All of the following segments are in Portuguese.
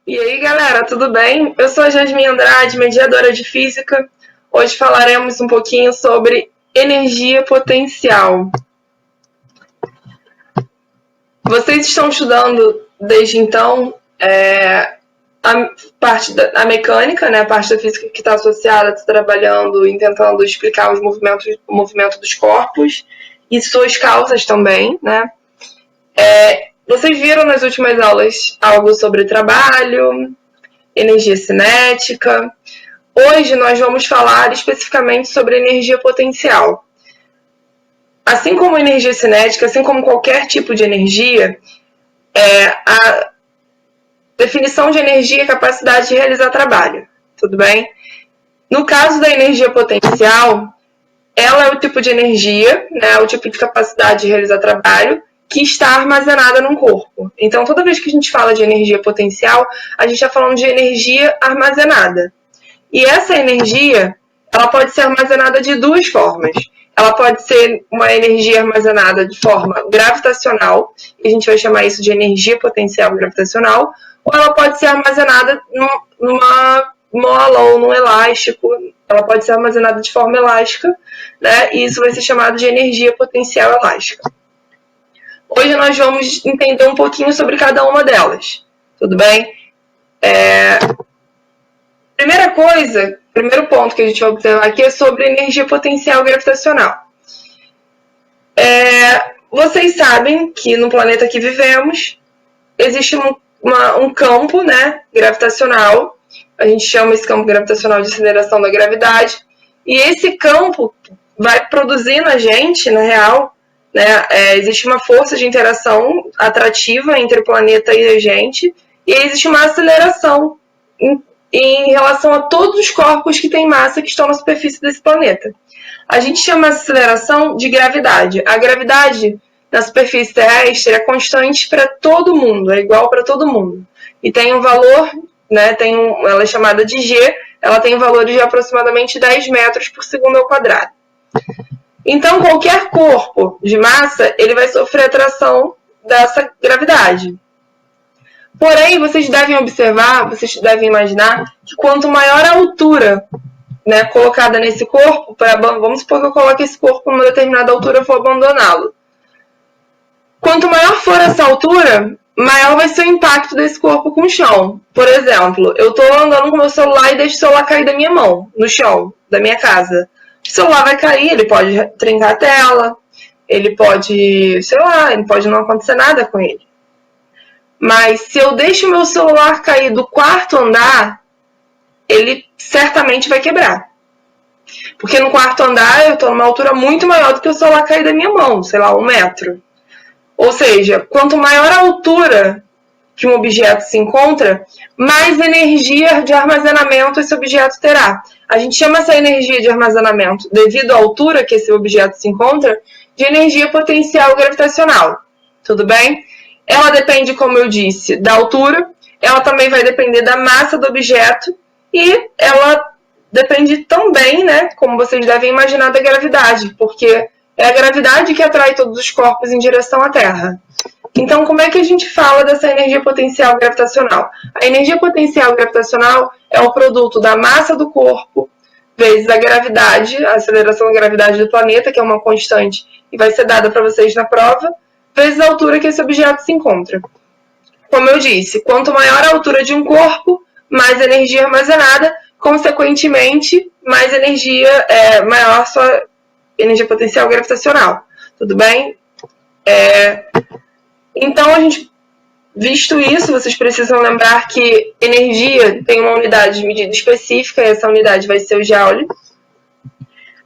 E aí, galera, tudo bem? Eu sou a Jasmine Andrade, mediadora de física. Hoje falaremos um pouquinho sobre energia potencial. Vocês estão estudando desde então a parte da mecânica, né? A parte da física que está associada, tá trabalhando e tentando explicar o movimento dos corpos e suas causas também, né? Vocês viram nas últimas aulas algo sobre trabalho, energia cinética. Hoje nós vamos falar especificamente sobre energia potencial. Assim como energia cinética, assim como qualquer tipo de energia, a definição de energia é a capacidade de realizar trabalho, tudo bem? No caso da energia potencial, ela é o tipo de energia, né, o tipo de capacidade de realizar trabalho que está armazenada num corpo. Então, toda vez que a gente fala de energia potencial, a gente está falando de energia armazenada. E essa energia, ela pode ser armazenada de duas formas. Ela pode ser uma energia armazenada de forma gravitacional, e a gente vai chamar isso de energia potencial gravitacional, ou ela pode ser armazenada numa mola ou num elástico. Ela pode ser armazenada de forma elástica, né? E isso vai ser chamado de energia potencial elástica. Hoje nós vamos entender um pouquinho sobre cada uma delas, tudo bem? Primeiro ponto que a gente vai observar aqui é sobre energia potencial gravitacional. Vocês sabem que no planeta que vivemos existe um campo, né, gravitacional. A gente chama esse campo gravitacional de aceleração da gravidade. E esse campo vai produzir na gente, na real, né, existe uma força de interação atrativa entre o planeta e a gente. E existe uma aceleração em relação a todos os corpos que têm massa que estão na superfície desse planeta. A gente chama essa aceleração de gravidade. A gravidade na superfície terrestre é constante para todo mundo, é igual para todo mundo. E tem um valor, né, ela é chamada de G, ela tem valores de aproximadamente 10 metros por segundo ao quadrado. Então, qualquer corpo de massa, ele vai sofrer atração dessa gravidade. Porém, vocês devem observar, vocês devem imaginar que quanto maior a altura, né, colocada nesse corpo, vamos supor que eu coloque esse corpo a uma determinada altura e vou abandoná-lo. Quanto maior for essa altura, maior vai ser o impacto desse corpo com o chão. Por exemplo, eu estou andando com meu celular e deixo o celular cair da minha mão, no chão da minha casa. O celular vai cair, ele pode trincar a tela, ele pode, sei lá, ele pode não acontecer nada com ele. Mas se eu deixo o meu celular cair do quarto andar, ele certamente vai quebrar. Porque no quarto andar eu estou numa altura muito maior do que o celular cair da minha mão, sei lá, 1 metro. Ou seja, quanto maior a altura que um objeto se encontra, mais energia de armazenamento esse objeto terá. A gente chama essa energia de armazenamento, devido à altura que esse objeto se encontra, de energia potencial gravitacional. Tudo bem? Ela depende, como eu disse, da altura, ela também vai depender da massa do objeto e ela depende também, né, como vocês devem imaginar, da gravidade, porque é a gravidade que atrai todos os corpos em direção à Terra. Então, como é que a gente fala dessa energia potencial gravitacional? A energia potencial gravitacional é o produto da massa do corpo vezes a gravidade, a aceleração da gravidade do planeta, que é uma constante e vai ser dada para vocês na prova, vezes a altura que esse objeto se encontra. Como eu disse, quanto maior a altura de um corpo, mais energia armazenada, consequentemente, mais energia, maior sua energia potencial gravitacional. Tudo bem? Então, visto isso, vocês precisam lembrar que energia tem uma unidade de medida específica, e essa unidade vai ser o joule.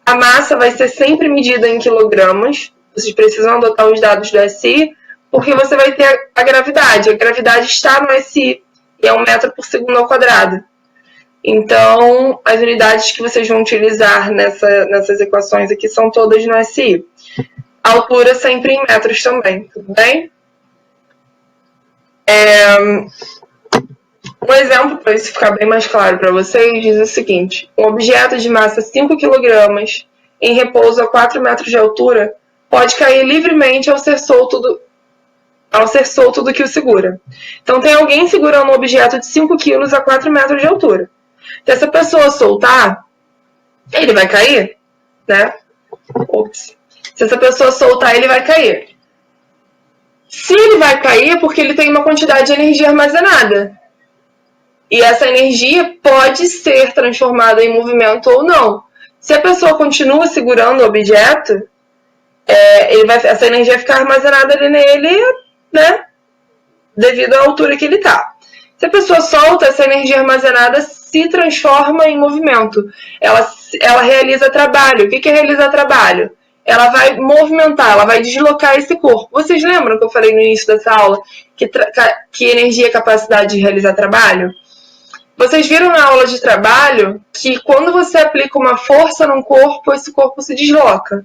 A massa vai ser sempre medida em quilogramas. Vocês precisam adotar os dados do SI, porque você vai ter a gravidade. A gravidade está no SI, e é 1 metro por segundo ao quadrado. Então, as unidades que vocês vão utilizar nessas equações aqui são todas no SI. A altura sempre em metros também, tudo bem? Um exemplo, para isso ficar bem mais claro para vocês, diz o seguinte: um objeto de massa 5 kg em repouso a 4 metros de altura pode cair livremente ao ser solto ao ser solto do que o segura. Então tem alguém segurando um objeto de 5 kg a 4 metros de altura. Se essa pessoa soltar, ele vai cair, né? Ops. Se essa pessoa soltar, ele vai cair. Se ele vai cair, é porque ele tem uma quantidade de energia armazenada. E essa energia pode ser transformada em movimento ou não. Se a pessoa continua segurando o objeto, essa energia vai ficar armazenada ali nele, né? Devido à altura que ele está. Se a pessoa solta, essa energia armazenada se transforma em movimento. Ela realiza trabalho. O que é realizar trabalho? Ela vai movimentar, ela vai deslocar esse corpo. Vocês lembram que eu falei no início dessa aula que energia é capacidade de realizar trabalho? Vocês viram na aula de trabalho que quando você aplica uma força num corpo, esse corpo se desloca.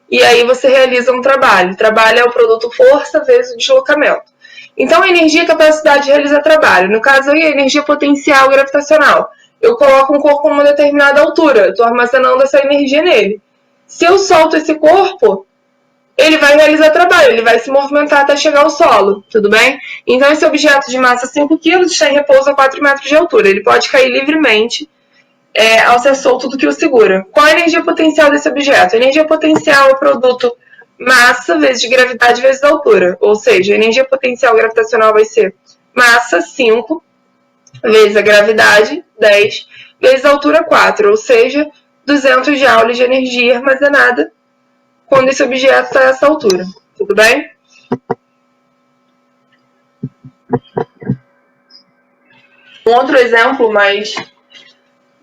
E aí você realiza um trabalho. Trabalho é o produto força vezes o deslocamento. Então, a energia é capacidade de realizar trabalho. No caso aí, a energia potencial gravitacional. Eu coloco um corpo a uma determinada altura. Estou armazenando essa energia nele. Se eu solto esse corpo, ele vai realizar trabalho. Ele vai se movimentar até chegar ao solo. Tudo bem? Então, esse objeto de massa 5 kg está em repouso a 4 metros de altura. Ele pode cair livremente ao ser solto do que o segura. Qual a energia potencial desse objeto? A energia potencial é o produto massa vezes gravidade vezes altura. Ou seja, a energia potencial gravitacional vai ser massa 5 vezes a gravidade 10 vezes a altura 4. Ou seja, 200 joules de energia armazenada quando esse objeto está a essa altura. Tudo bem? Um outro exemplo,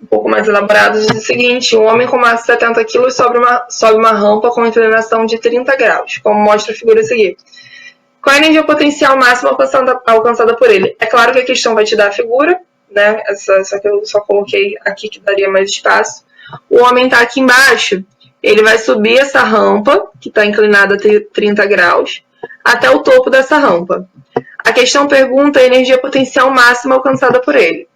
um pouco mais elaborado, diz o seguinte: um homem com massa de 70 kg sobe uma rampa com inclinação de 30 graus, como mostra a figura a seguir. Qual a energia potencial máxima alcançada por ele? É claro que a questão vai te dar a figura, né? Só que eu só coloquei aqui que daria mais espaço. O homem está aqui embaixo, ele vai subir essa rampa, que está inclinada a 30 graus, até o topo dessa rampa. A questão pergunta a energia potencial máxima alcançada por ele.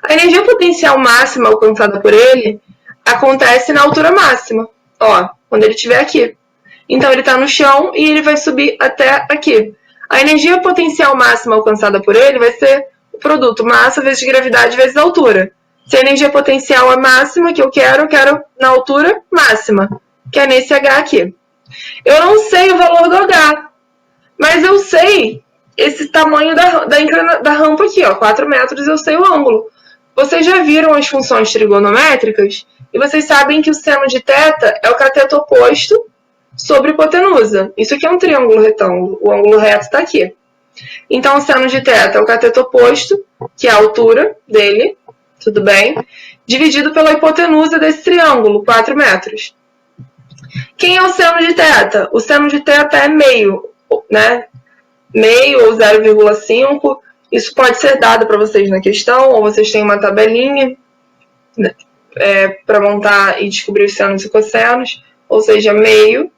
A energia potencial máxima alcançada por ele acontece na altura máxima, ó, quando ele estiver aqui. Então, ele está no chão e ele vai subir até aqui. A energia potencial máxima alcançada por ele vai ser o produto massa vezes gravidade vezes altura. Se a energia potencial é máxima, que eu quero na altura máxima, que é nesse H aqui. Eu não sei o valor do H, mas eu sei esse tamanho da rampa aqui, ó, 4 metros, eu sei o ângulo. Vocês já viram as funções trigonométricas? E vocês sabem que o seno de θ é o cateto oposto sobre hipotenusa. Isso aqui é um triângulo retângulo. O ângulo reto está aqui. Então, o seno de θ é o cateto oposto, que é a altura dele, tudo bem? Dividido pela hipotenusa desse triângulo, 4 metros. Quem é o seno de θ? O seno de θ é meio, né? Meio ou 0,5. Isso pode ser dado para vocês na questão, ou vocês têm uma tabelinha, né, para montar e descobrir os senos e cossenos. Ou seja, meio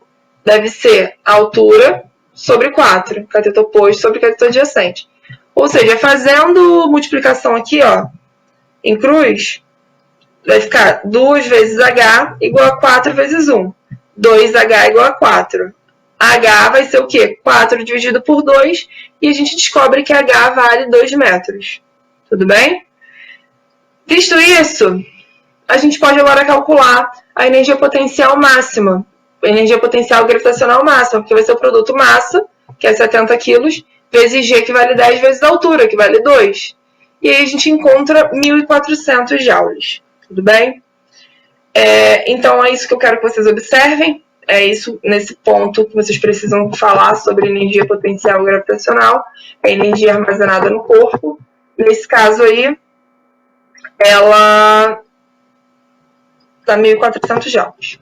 deve ser a altura sobre 4, cateto oposto sobre cateto adjacente. Ou seja, fazendo multiplicação aqui, ó, em cruz, vai ficar 2 vezes H igual a 4 vezes 1. 2H igual a 4. H vai ser o quê? 4 dividido por 2, e a gente descobre que H vale 2 metros. Tudo bem? Visto isso, a gente pode agora calcular a energia potencial máxima, a energia potencial gravitacional máxima, porque vai ser o produto massa, que é 70 kg, vezes G, que vale 10 vezes a altura, que vale 2. E aí a gente encontra 1.400 joules. Tudo bem? Então é isso que eu quero que vocês observem. É isso, nesse ponto que vocês precisam falar sobre energia potencial gravitacional, a energia armazenada no corpo. Nesse caso aí, ela está 1.400 joules.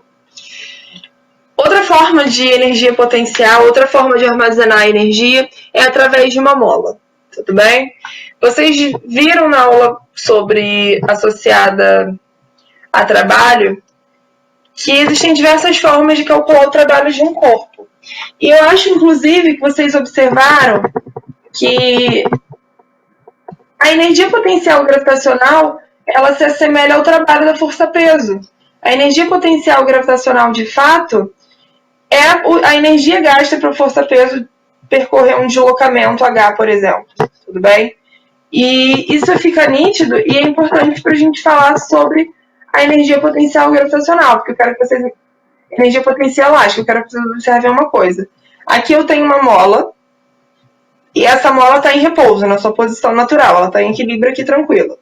Outra forma de energia potencial, outra forma de armazenar energia é através de uma mola. Tudo bem? Vocês viram na aula sobre associada a trabalho que existem diversas formas de calcular o trabalho de um corpo. E eu acho, inclusive, que vocês observaram que a energia potencial gravitacional, ela se assemelha ao trabalho da força-peso. A energia potencial gravitacional, de fato, é a energia gasta para força-peso percorrer um deslocamento H, por exemplo. Tudo bem? E isso fica nítido e é importante para a gente falar sobre a energia potencial gravitacional, porque eu quero que vocês... Energia potencial elástica, eu quero que vocês observem uma coisa. Aqui eu tenho uma mola, e essa mola está em repouso, na sua posição natural, ela está em equilíbrio aqui tranquila.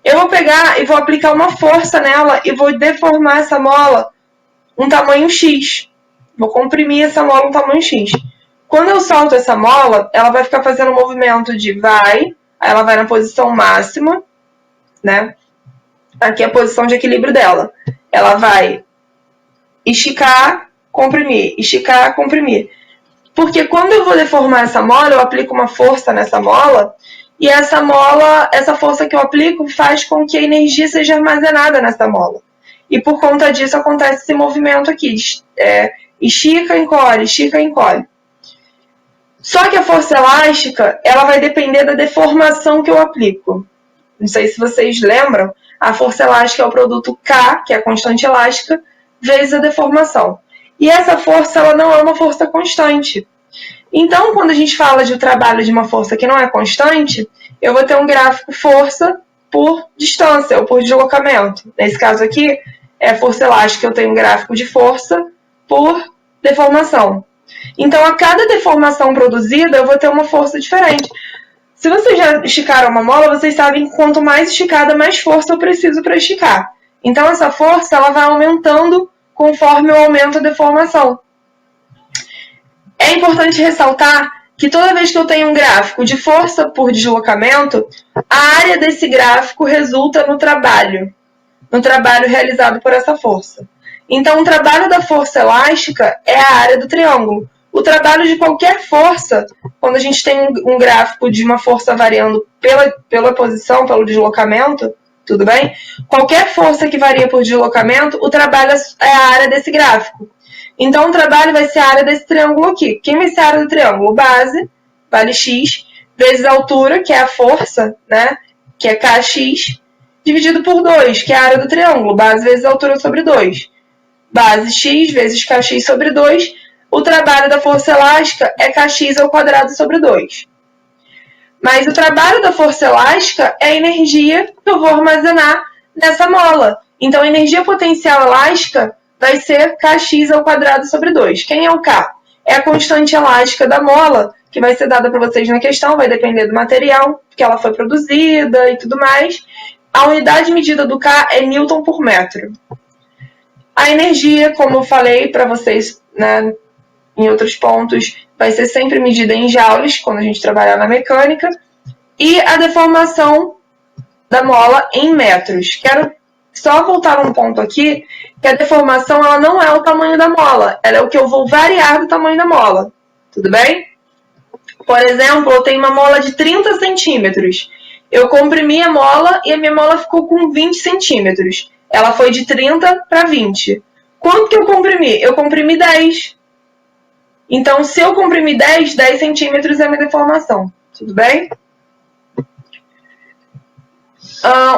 Eu vou pegar e vou aplicar uma força nela e vou deformar essa mola um tamanho X. Vou comprimir essa mola um tamanho X. Quando eu solto essa mola, ela vai ficar fazendo um movimento de vai, aí ela vai na posição máxima, né? Aqui é a posição de equilíbrio dela. Ela vai esticar, comprimir. Porque quando eu vou deformar essa mola, eu aplico uma força nessa mola, e essa força que eu aplico faz com que a energia seja armazenada nessa mola. E por conta disso acontece esse movimento aqui, estica, encolhe. Só que a força elástica, ela vai depender da deformação que eu aplico. Não sei se vocês lembram, a força elástica é o produto K, que é a constante elástica, vezes a deformação. E essa força, ela não é uma força constante. Então, quando a gente fala de um trabalho de uma força que não é constante, eu vou ter um gráfico força por distância, ou por deslocamento. Nesse caso aqui, é a força elástica, eu tenho um gráfico de força por deformação. Então, a cada deformação produzida, eu vou ter uma força diferente. Se vocês já esticaram uma mola, vocês sabem que quanto mais esticada, mais força eu preciso para esticar. Então, essa força ela vai aumentando conforme eu aumento a deformação. É importante ressaltar que toda vez que eu tenho um gráfico de força por deslocamento, a área desse gráfico resulta no trabalho realizado por essa força. Então, o trabalho da força elástica é a área do triângulo. O trabalho de qualquer força, quando a gente tem um gráfico de uma força variando pela posição, pelo deslocamento, tudo bem? Qualquer força que varia por deslocamento, o trabalho é a área desse gráfico. Então, o trabalho vai ser a área desse triângulo aqui. Quem vai ser a área do triângulo? Base, vale x, vezes a altura, que é a força, né? Que é kx, dividido por 2, que é a área do triângulo. Base vezes a altura sobre 2. Base x vezes kx sobre 2. O trabalho da força elástica é kx ao quadrado sobre 2. Mas o trabalho da força elástica é a energia que eu vou armazenar nessa mola. Então, a energia potencial elástica vai ser kx ao quadrado sobre 2. Quem é o K? É a constante elástica da mola, que vai ser dada para vocês na questão, vai depender do material que ela foi produzida e tudo mais. A unidade medida do K é Newton por metro. A energia, como eu falei para vocês, né, em outros pontos, vai ser sempre medida em joules, quando a gente trabalhar na mecânica, e a deformação da mola em metros. Quero só voltar um ponto aqui, que a deformação ela não é o tamanho da mola, ela é o que eu vou variar do tamanho da mola, tudo bem? Por exemplo, eu tenho uma mola de 30 centímetros, eu comprimi a mola e a minha mola ficou com 20 centímetros, ela foi de 30 para 20. Quanto que eu comprimi? Eu comprimi 10. Então, se eu comprimir 10 centímetros é a minha deformação. Tudo bem?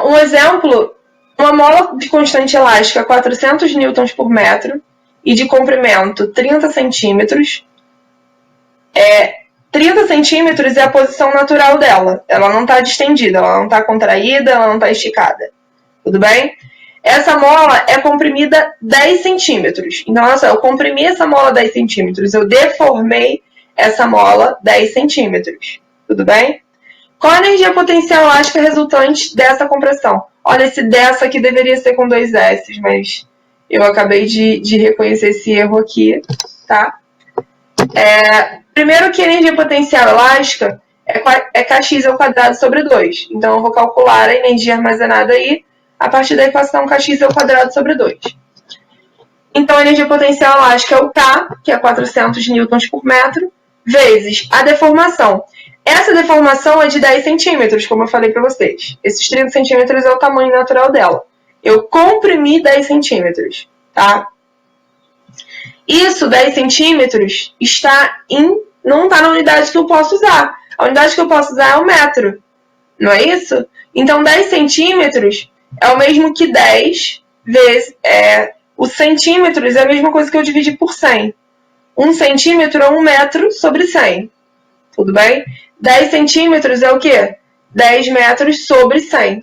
Um exemplo, uma mola de constante elástica 400 newtons por metro e de comprimento 30 centímetros. 30 centímetros é a posição natural dela. Ela não está distendida, ela não está contraída, ela não está esticada. Tudo bem? Essa mola é comprimida 10 centímetros. Então, olha só, eu comprimi essa mola 10 centímetros, eu deformei essa mola 10 centímetros. Tudo bem? Qual a energia potencial elástica resultante dessa compressão? Olha, esse dessa aqui deveria ser com 2 S, mas eu acabei de reconhecer esse erro aqui, tá? Primeiro que a energia potencial elástica é kx ao quadrado sobre 2. Então, eu vou calcular a energia armazenada aí a partir da equação kx ao quadrado sobre 2. Então, a energia potencial elástica é o K, que é 400 newtons por metro, vezes a deformação. Essa deformação é de 10 centímetros, como eu falei para vocês. Esses 30 centímetros é o tamanho natural dela. Eu comprimi 10 centímetros, tá? Isso, 10 centímetros, não está na unidade que eu posso usar. A unidade que eu posso usar é o metro, não é isso? Então, 10 centímetros é o mesmo que 10 vezes... Os centímetros é a mesma coisa que eu dividir por 100. 1 centímetro é 1 metro sobre 100. Tudo bem? 10 centímetros é o quê? 10 metros sobre 100.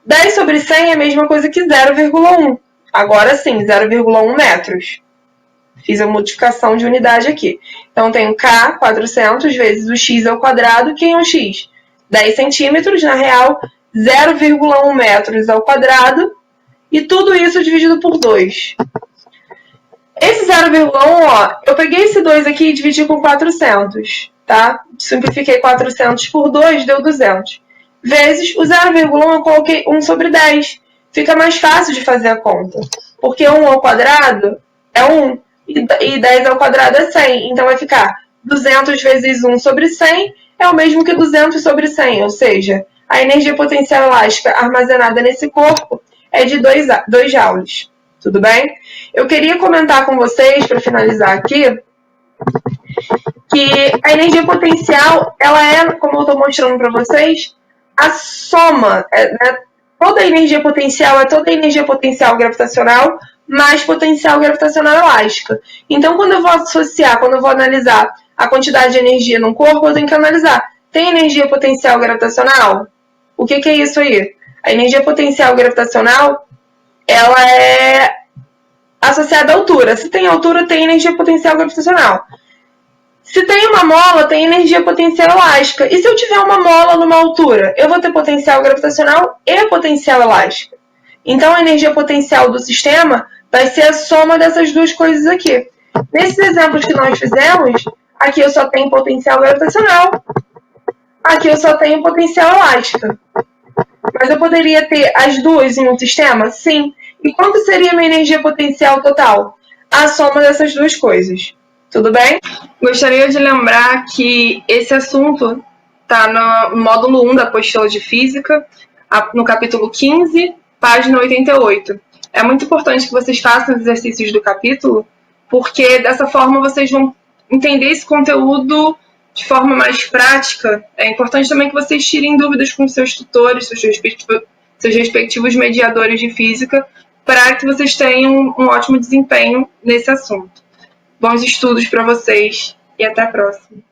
10 sobre 100 é a mesma coisa que 0,1. Agora sim, 0,1 metros. Fiz a multiplicação de unidade aqui. Então, tenho K, 400, vezes o x ao quadrado. Quem é o x? 10 centímetros, na real, 0,1 metros ao quadrado. E tudo isso dividido por 2. Esse 0,1, ó, eu peguei esse 2 aqui e dividi com 400, tá? Simplifiquei 400 por 2, deu 200. Vezes o 0,1 eu coloquei 1 sobre 10. Fica mais fácil de fazer a conta. Porque 1 ao quadrado é 1 e 10 ao quadrado é 100. Então vai ficar 200 vezes 1 sobre 100 é o mesmo que 200 sobre 100. Ou seja, a energia potencial elástica armazenada nesse corpo é de 2 joules. Tudo bem? Eu queria comentar com vocês, para finalizar aqui, que a energia potencial, ela é, como eu estou mostrando para vocês, a soma, né? Toda energia potencial é toda energia potencial gravitacional mais potencial gravitacional elástica. Então, quando eu vou associar, quando eu vou analisar a quantidade de energia num corpo, eu tenho que analisar, tem energia potencial gravitacional? O que é isso aí? A energia potencial gravitacional, ela é associada à altura. Se tem altura, tem energia potencial gravitacional. Se tem uma mola, tem energia potencial elástica. E se eu tiver uma mola numa altura, eu vou ter potencial gravitacional e potencial elástica. Então, a energia potencial do sistema vai ser a soma dessas duas coisas aqui. Nesses exemplos que nós fizemos, aqui eu só tenho potencial gravitacional, aqui eu só tenho potencial elástica. Mas eu poderia ter as duas em um sistema? Sim. E quanto seria a minha energia potencial total? A soma dessas duas coisas. Tudo bem? Gostaria de lembrar que esse assunto está no módulo 1 da apostila de Física, no capítulo 15, página 88. É muito importante que vocês façam os exercícios do capítulo, porque dessa forma vocês vão entender esse conteúdo de forma mais prática. É importante também que vocês tirem dúvidas com seus tutores, seus respectivos mediadores de física, para que vocês tenham um ótimo desempenho nesse assunto. Bons estudos para vocês e até a próxima.